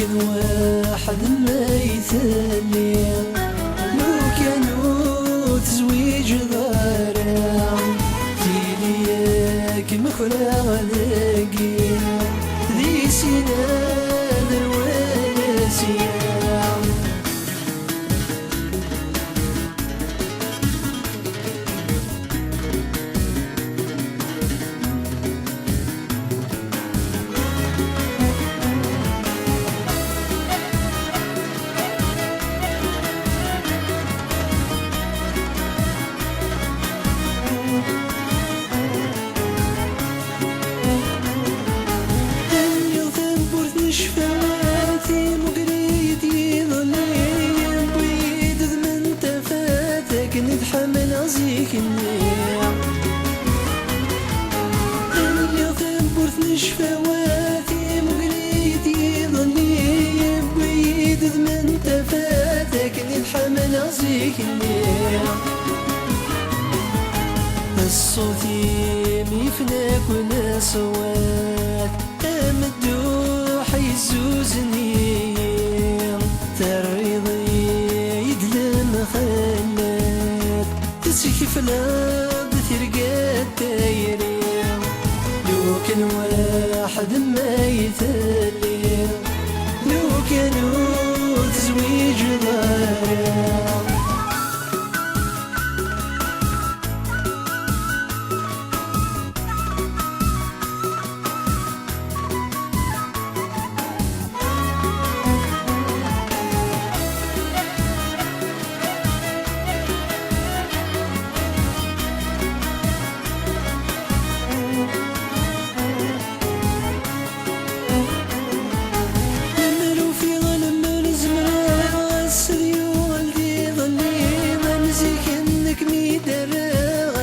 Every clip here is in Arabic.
كان واحد ما يثني لو كانوا تزويج ضارع تيلياك مخرى غلاقي ذي سنان الوالسيا شفاتي مقريتي ظليم بيد من تفاتك نتحمل أزيك النيم اللي خبرت شفواتي مقريتي ظليم بيد من تفاتك نتحمل أزيك النيم الصوت يفناك ولا صوات أمدوح يزوزني تريضي يدلم خلات تسكف الأرض ترقى الدايري لو كان واحد ما يثلي لو كانوا تزويج ضارع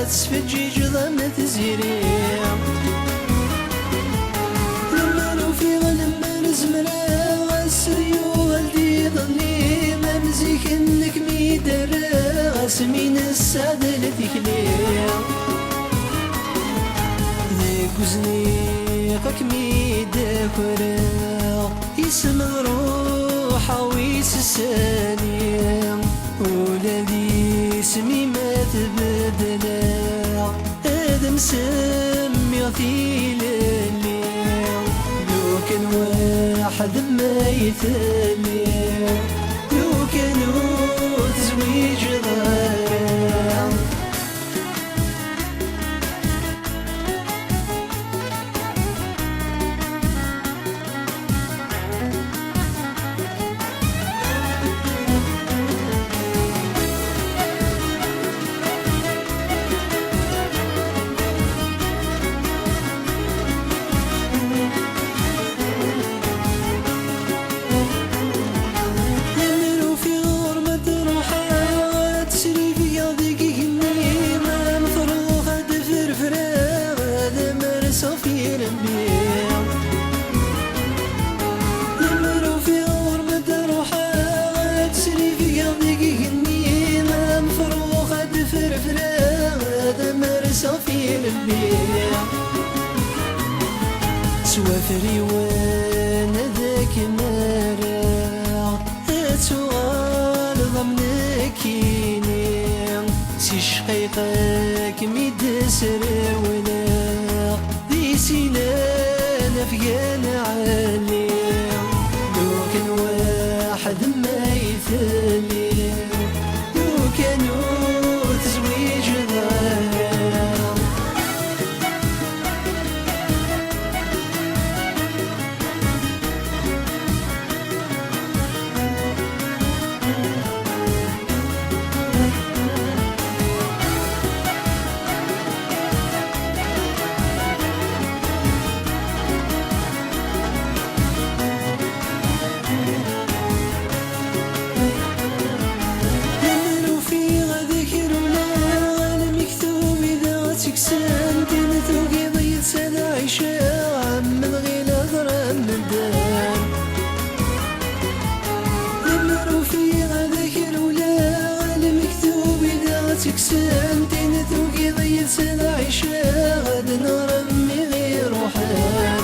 تسفجي جضامة زيريا لما نوفي لما نزمرا غسري والدي ظني ما مزيك انك ميدرا غسمين السعادة لتكليا ذيك وزنيقك ميدا كورا يسم روحا ويس السانيا ولدي اسمي ما تبدلا ادم سمي غثيل الليل لو كان واحد ما يثني لو كانوا تزويج ضارع صافي للبيع سوافري وانا ذاك مرا اتوال ضمنك ينيم سي شقيقك ميدسر ولا ذي سنان افقان عليم لو كان واحد ما يثلي لو كانوا تزويج ضارع سنتين ذوقي ضيت سنة عيشة غد نرمي غير روحان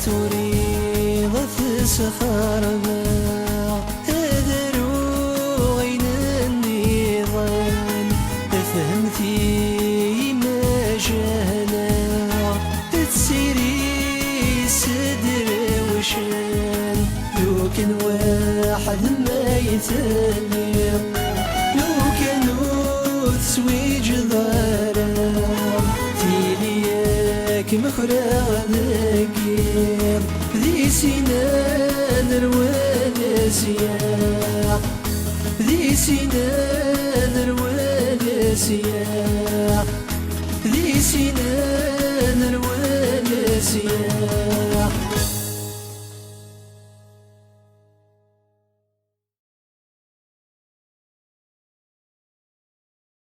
تريد تسخر هدرو غين النظام فهمتي ما جهلا تسيري صدر وشان لو كان واحد ما يتلم لو كانوا تسوي جدارا تيلياك مخرى ذكير ذي سنان الوالسيا ذي سنان الوالسيا ذي سنان